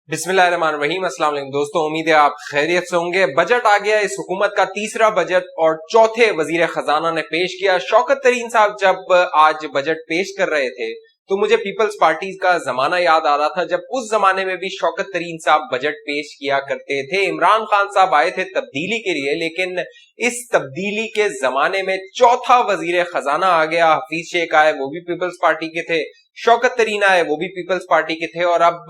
बिस्मिल्लाहिर्रहमानिर्रहीम। अस्सलाम वालेकुम दोस्तों, उम्मीद है आप खैरियत से होंगे। बजट आ गया, इस हुकूमत का तीसरा बजट और चौथे वजीर खजाना ने पेश किया। शौकत तरीन साहब जब आज बजट पेश कर रहे थे तो मुझे पीपल्स पार्टी का जमाना याद आ रहा था, जब उस जमाने में भी शौकत तरीन साहब बजट पेश किया करते थे। इमरान खान साहब आए थे तब्दीली के लिए, लेकिन इस तब्दीली के जमाने में चौथा वजीर खजाना आ गया। हफीज शेख आए, वो भी पीपल्स पार्टी के थे। शौकत तरीन आए, वो भी पीपल्स पार्टी के थे। और अब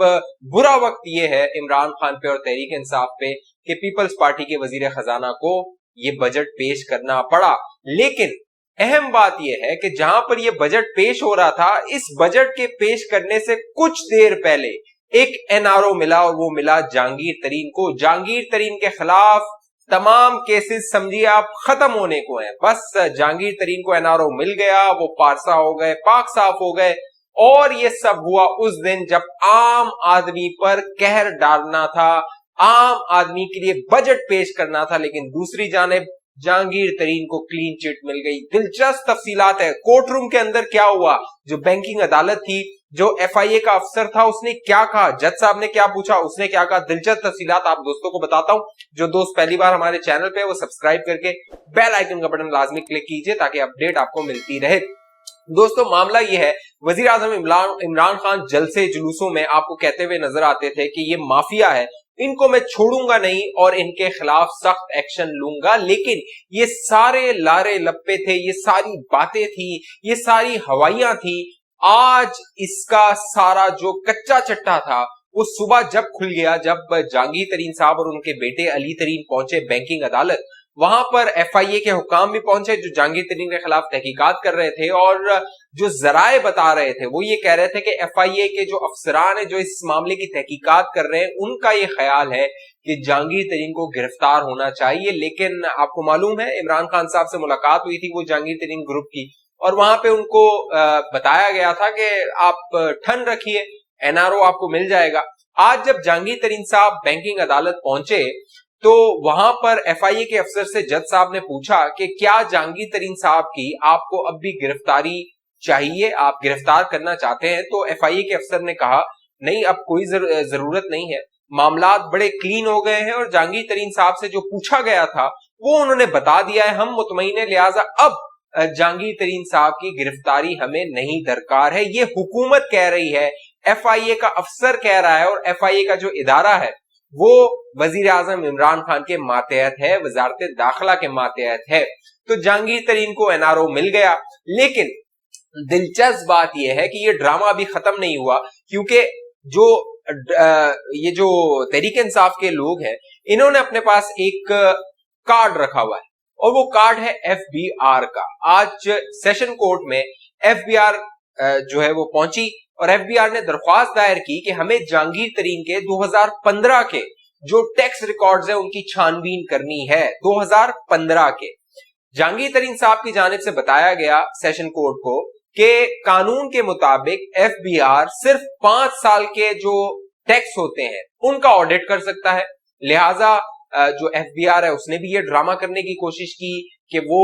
बुरा वक्त ये है इमरान खान पे और तहरीक इंसाफ पे कि पीपल्स पार्टी के वजीर खजाना को ये बजट पेश करना पड़ा। लेकिन अहम बात यह है कि जहां पर यह बजट पेश हो रहा था, इस बजट के पेश करने से कुछ देर पहले एक एनआरओ मिला, और वो मिला जहांगीर तरीन को। जहांगीर तरीन के खिलाफ तमाम केसेस समझिए आप खत्म होने को हैं। बस जहांगीर तरीन को एनआरओ मिल गया, वो पारसा हो गए, पाक साफ हो गए। और ये सब हुआ उस दिन जब आम आदमी पर कहर डालना था, आम आदमी के लिए बजट पेश करना था। लेकिन दूसरी जानिब जहांगीर तरीन को क्लीन चिट मिल गई। दिलचस्प तफसीलात है कोर्ट रूम के अंदर क्या हुआ। जो बैंकिंग अदालत थी, जो एफआईए का अफसर था, उसने क्या कहा, जज साहब ने क्या पूछा, उसने क्या कहा, दिलचस्प तफसीलात आप दोस्तों को बताता हूं। जो दोस्त पहली बार हमारे चैनल पे वो सब्सक्राइब करके बेल आइकन का बटन लाजमी क्लिक कीजिए ताकि अपडेट आपको मिलती रहे। दोस्तों मामला यह है, वजीर आजम इमरान खान जलसे जुलूसों में आपको कहते हुए नजर आते थे कि ये माफिया है, इनको मैं छोड़ूंगा नहीं और इनके खिलाफ सख्त एक्शन लूंगा। लेकिन ये सारे लारे लप्पे थे, ये सारी बातें थी, ये सारी हवाइयां थी। आज इसका सारा जो कच्चा चट्टा था वो सुबह जब खुल गया, जब जहांगीर तरीन साहब और उनके बेटे अली तरीन पहुंचे बैंकिंग अदालत। वहां पर एफआईए के हुकाम भी पहुंचे जो जहांगीर तरीन के खिलाफ तहकीकात कर रहे थे। और जो जराए बता रहे थे वो ये कह रहे थे कि एफआईए के जो अफसरान है जो इस मामले की तहकीकात कर रहे हैं, उनका ये ख्याल है कि जहांगीर तरीन को गिरफ्तार होना चाहिए। लेकिन आपको मालूम है इमरान खान साहब से मुलाकात हुई थी वो जहांगीर तरीन ग्रुप की, और वहां पे उनको बताया गया था कि आप ठन रखिए, एनआरओ आपको मिल जाएगा। आज जब जहांगीर तरीन साहब बैंकिंग अदालत पहुंचे तो वहां पर एफआईए के अफसर से जज साहब ने पूछा कि क्या जहांगीर तरीन साहब की आपको अब भी गिरफ्तारी चाहिए, आप गिरफ्तार करना चाहते हैं। तो एफआईए के अफसर ने कहा नहीं, अब कोई जरूरत नहीं है, मामलात बड़े क्लीन हो गए हैं और जहांगीर तरीन साहब से जो पूछा गया था वो उन्होंने बता दिया है, हम मुतमईन हैं, लिहाजा अब जहांगीर तरीन साहब की गिरफ्तारी हमें नहीं दरकार है। ये हुकूमत कह रही है, एफआईए का अफसर कह रहा है, और एफआईए का जो इदारा है वो वजीर आजम इमरान खान के मातहत है, वजारत दाखिला के मातहत है। तो जहांगीर तरीन को एनआरओ मिल गया। लेकिन दिलचस्प बात यह है कि ये ड्रामा अभी खत्म नहीं हुआ, क्योंकि जो ये जो तहरीक इंसाफ के लोग हैं इन्होंने अपने पास एक कार्ड रखा हुआ है, और वो कार्ड है एफबीआर का। आज सेशन कोर्ट में एफबीआर जो है वो पहुंची और एफबीआर ने दरख्वास्त दायर की कि हमें जहांगीर तरीन के 2015 के जो टैक्स रिकॉर्ड्स हैं उनकी छानबीन करनी है। 2015 के जहांगीर तरीन साहब की जानिब से बताया गया सेशन कोर्ट को कि कानून के मुताबिक एफबीआर सिर्फ 5 साल के जो टैक्स होते हैं उनका ऑडिट कर सकता है। लिहाजा जो एफबीआर है उसने भी ये ड्रामा करने की कोशिश की कि वो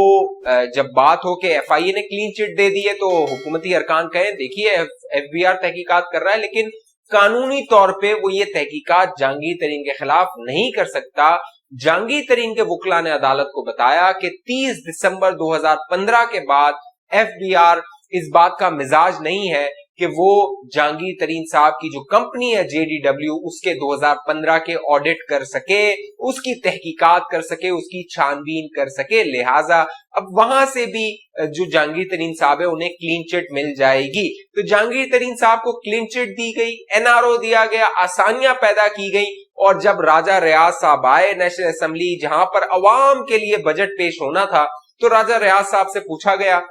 जब बात हो कि एफआईए ने क्लीन चिट दे दी है तो हुकूमती अरकान कहें देखिए एफबीआर तहकीकात कर रहा है, लेकिन कानूनी तौर पे वो ये तहकीकात जहांगीर तरीन के खिलाफ नहीं कर सकता। जहांगीर तरीन के वकला ने अदालत को बताया कि 30 दिसंबर 2015 के बाद एफबीआर इस बात का मिजाज नहीं है कि वो जहांगीर तरीन साहब की जो कंपनी है जेडीडब्ल्यू उसके 2015 के ऑडिट कर सके, उसकी तहकीकात कर सके, उसकी छानबीन कर सके। लिहाजा अब वहां से भी जो जहांगीर तरीन साहब है उन्हें क्लीन चिट मिल जाएगी। तो जहांगीर तरीन साहब को क्लीन चिट दी गई, एनआरओ दिया गया, आसानियां पैदा की गई। और जब राजा रियाज साहब आए नेशनल असेंबली जहां पर अवाम के लिए बजट पेश होना था, तो राजा रियाज साहब से पूछा गया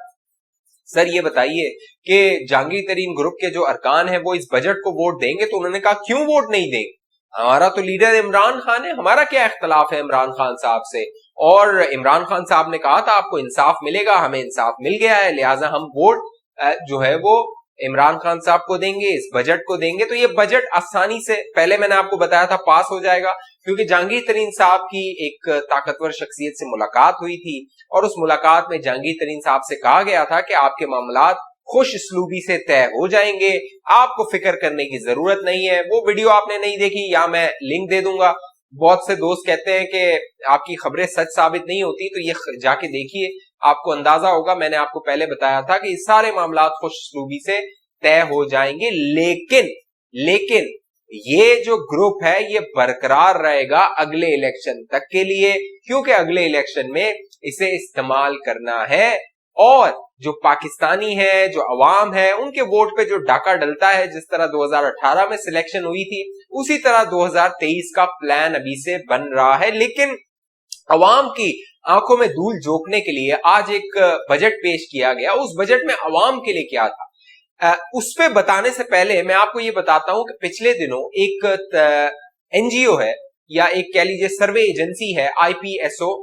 सर ये बताइए कि जहांगीर तरीन ग्रुप के जो अरकान है वो इस बजट को वोट देंगे। तो उन्होंने कहा क्यों वोट नहीं देंगे, हमारा तो लीडर इमरान खान है, हमारा क्या इख्तलाफ है इमरान खान साहब से। और इमरान खान साहब ने कहा था आपको इंसाफ मिलेगा, हमें इंसाफ मिल गया है, लिहाजा हम वोट जो है वो इमरान खान साहब को देंगे, इस बजट को देंगे। तो ये बजट आसानी से, पहले मैंने आपको बताया था, पास हो जाएगा, क्योंकि जहांगीर तरीन साहब की एक ताकतवर शख्सियत से मुलाकात हुई थी और उस मुलाकात में जहांगीर तरीन साहब से कहा गया था कि आपके मामलात खुश उसलूबी से तय हो जाएंगे, आपको फिक्र करने की जरूरत नहीं है। वो वीडियो आपने नहीं देखी, या मैं लिंक दे दूंगा। बहुत से दोस्त कहते हैं कि आपकी खबरें सच साबित नहीं होती, तो ये जाके देखिए, आपको अंदाजा होगा। मैंने आपको पहले बताया था कि सारे मामला खुश उसलूबी से तय हो जाएंगे, लेकिन ये जो ग्रुप है ये बरकरार रहेगा अगले इलेक्शन तक के लिए, क्योंकि अगले इलेक्शन में इसे इस्तेमाल करना है। और जो पाकिस्तानी है, जो अवाम है, उनके वोट पे जो डाका डलता है, जिस तरह 2018 में सिलेक्शन हुई थी, उसी तरह 2023 का प्लान अभी से बन रहा है। लेकिन अवाम की आंखों में धूल झोंकने के लिए आज एक बजट पेश किया गया। उस बजट में अवाम के लिए क्या था, उस पे बताने से पहले मैं आपको ये बताता हूं कि पिछले दिनों एक एनजीओ है, या एक कह लीजिए सर्वे एजेंसी है, IPSO,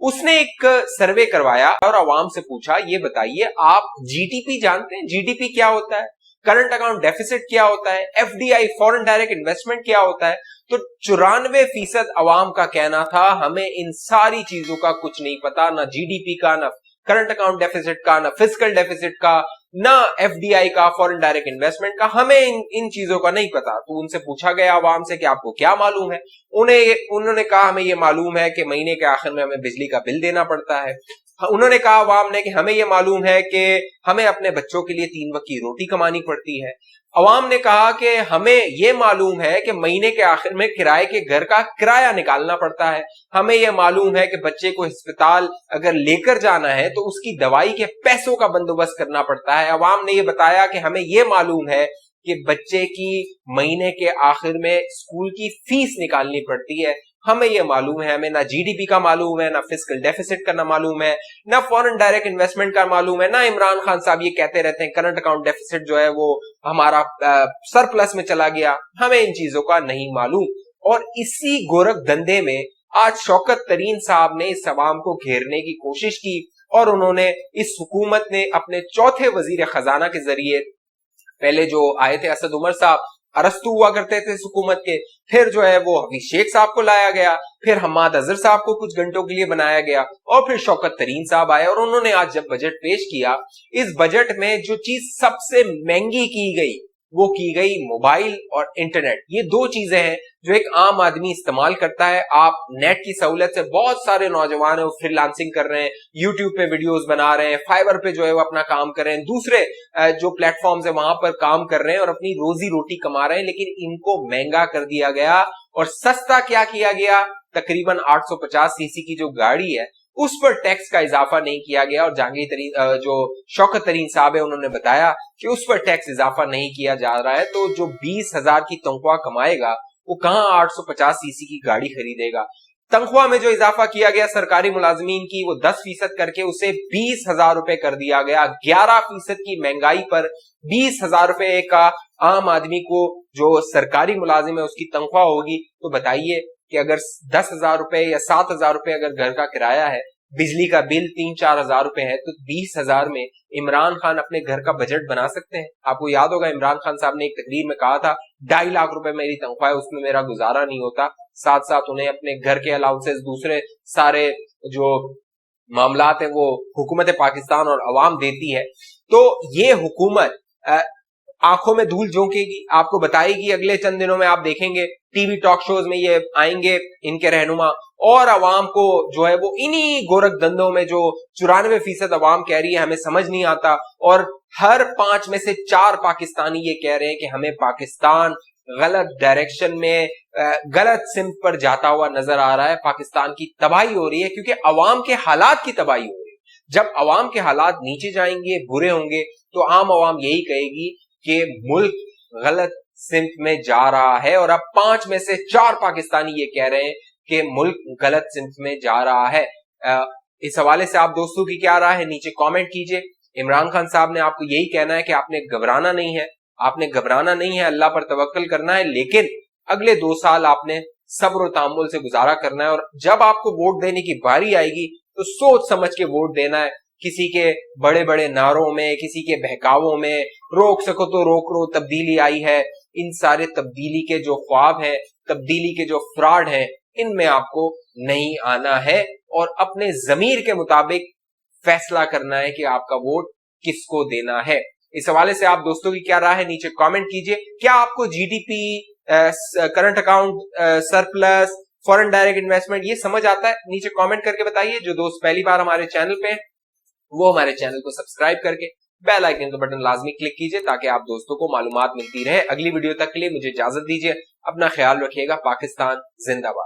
उसने एक सर्वे करवाया और अवाम से पूछा, ये बताइए आप जीडीपी जानते हैं? जीडीपी क्या होता है? करंट अकाउंट डेफिसिट क्या होता है? FDI फॉरेन डायरेक्ट इन्वेस्टमेंट क्या होता है? तो 94% अवाम का कहना था हमें इन सारी चीजों का कुछ नहीं पता, ना जीडीपी का, ना करंट अकाउंट डेफिसिट का, ना फिजिकल डेफिसिट का, ना FDI का, फॉरेन डायरेक्ट इन्वेस्टमेंट का, हमें इन चीजों का नहीं पता। तो उनसे पूछा गया अवाम से कि आपको क्या मालूम है? उन्होंने कहा हमें ये मालूम है कि महीने के आखिर में हमें बिजली का बिल देना पड़ता है। उन्होंने कहा अवाम ने कि हमें ये मालूम है कि हमें अपने बच्चों के लिए 3 वक्त की रोटी कमानी पड़ती है। अवाम ने कहा कि हमें ये मालूम है कि महीने के आखिर में किराए के घर का किराया निकालना पड़ता है। हमें ये मालूम है कि बच्चे को अस्पताल अगर लेकर जाना है तो उसकी दवाई के पैसों का बंदोबस्त करना पड़ता है। अवाम ने ये बताया कि हमें ये मालूम है कि बच्चे की महीने के आखिर में स्कूल की फीस निकालनी पड़ती है। हमें ये मालूम है, हमें ना जीडीपी का मालूम है, ना फिजिकल डेफिसिट का ना मालूम है, ना फॉरेन डायरेक्ट इन्वेस्टमेंट का मालूम है, ना इमरान खान साहब ये कहते रहते हैं करंट अकाउंट डेफिसिट जो है वो हमारा सरप्लस में चला गया, हमें इन चीजों का नहीं मालूम। और इसी गोरख धंधे में आज शौकत तरीन साहब ने इस अवाम को घेरने की कोशिश की, और उन्होंने, इस हुकूमत ने अपने चौथे वजीर खजाना के जरिए, पहले जो आए थे असद उमर साहब, अरस्तु हुआ करते थे इस हुकूमत के, फिर जो है वो हफीज शेख साहब को लाया गया, फिर हम्माद अजहर साहब को कुछ घंटों के लिए बनाया गया, और फिर शौकत तरीन साहब आए। और उन्होंने आज जब बजट पेश किया, इस बजट में जो चीज सबसे महंगी की गई वो की गई मोबाइल और इंटरनेट। ये दो चीजें हैं जो एक आम आदमी इस्तेमाल करता है। आप नेट की सहूलत से, बहुत सारे नौजवान है वो फ्रीलांसिंग कर रहे हैं, यूट्यूब पे वीडियोस बना रहे हैं, फाइबर पे जो है वो अपना काम कर रहे हैं, दूसरे जो प्लेटफॉर्म्स है वहां पर काम कर रहे हैं और अपनी रोजी रोटी कमा रहे हैं। लेकिन इनको महंगा कर दिया गया और सस्ता क्या किया गया? तकरीबन 850 सीसी की जो गाड़ी है उस पर टैक्स का इजाफा नहीं किया गया। और जहांगीर तरीन, जो शौकत तरीन साहब है, उन्होंने बताया कि उस पर टैक्स इजाफा नहीं किया जा रहा है। तो जो 20,000 की तनख्वाह कमाएगा वो कहां 850 सीसी की गाड़ी खरीदेगा? तनख्वाह में जो इजाफा किया गया सरकारी मुलाजमीन की, वो 10% करके उसे 20,000 रुपए कर दिया गया। 11% की महंगाई पर 20,000 रुपए का आम आदमी को, जो सरकारी मुलाजिम है, उसकी तनख्वाह होगी। तो बताइए कि अगर 10,000 रुपए या 7,000 रुपए अगर घर का किराया है, बिजली का बिल 3-4 हजार रुपए है, तो 20,000 में इमरान खान अपने घर का बजट बना सकते हैं? आपको याद होगा इमरान खान साहब ने एक तकरीर में कहा था 2.5 लाख रुपए मेरी तनख्वाह है, उसमें मेरा गुजारा नहीं होता। साथ साथ उन्हें अपने घर के अलाउंसेस, दूसरे सारे जो मामलात है वो हुकूमत पाकिस्तान और अवाम देती है। तो ये हुकूमत आंखों में धूल झोंकेगी, आपको बताएगी। अगले चंद दिनों में आप देखेंगे टीवी टॉक शोज में ये आएंगे इनके रहनुमा, और अवाम को जो है वो इन्हीं गोरख धंधों में, जो 94% अवाम कह रही है हमें समझ नहीं आता, और हर 5 में से 4 पाकिस्तानी ये कह रहे हैं कि हमें पाकिस्तान गलत डायरेक्शन में, गलत सिमत पर जाता हुआ नजर आ रहा है। पाकिस्तान की तबाही हो रही है क्योंकि अवाम के हालात की तबाही हो रही है। जब अवाम के हालात नीचे जाएंगे, बुरे होंगे, तो आम अवाम यही कहेगी कि मुल्क गलत सिमत में जा रहा है। और अब 5 में से 4 पाकिस्तानी ये कह रहे हैं कि मुल्क गलत सिमत में जा रहा है। इस हवाले से आप दोस्तों की क्या राय है, नीचे कमेंट कीजिए। इमरान खान साहब ने आपको यही कहना है कि आपने घबराना नहीं है, आपने घबराना नहीं है, अल्लाह पर तवक्कल करना है, लेकिन अगले 2 साल आपने सब्र और तहम्मुल से गुजारा करना है। और जब आपको वोट देने की बारी आएगी तो सोच समझ के वोट देना है। किसी के बड़े बड़े नारों में, किसी के बहकावों में, रोक सको तो रोक लो, तब्दीली आई है, इन सारे तब्दीली के जो ख्वाब हैं, तब्दीली के जो फ्रॉड हैं, इनमें आपको नहीं आना है और अपने जमीर के मुताबिक फैसला करना है कि आपका वोट किसको देना है। इस हवाले से आप दोस्तों की क्या राय है नीचे कमेंट कीजिए। क्या आपको GDP, current account surplus, foreign direct investment ये समझ आता है? नीचे कमेंट करके बताइए। जो दोस्त पहली बार हमारे चैनल पे हैं वो हमारे चैनल को सब्सक्राइब करके बेल आइकन का बटन लाजमी क्लिक कीजिए ताकि आप दोस्तों को मालूमात मिलती रहे। अगली वीडियो तक के लिए मुझे इजाजत दीजिए। अपना ख्याल रखिएगा। पाकिस्तान जिंदाबाद।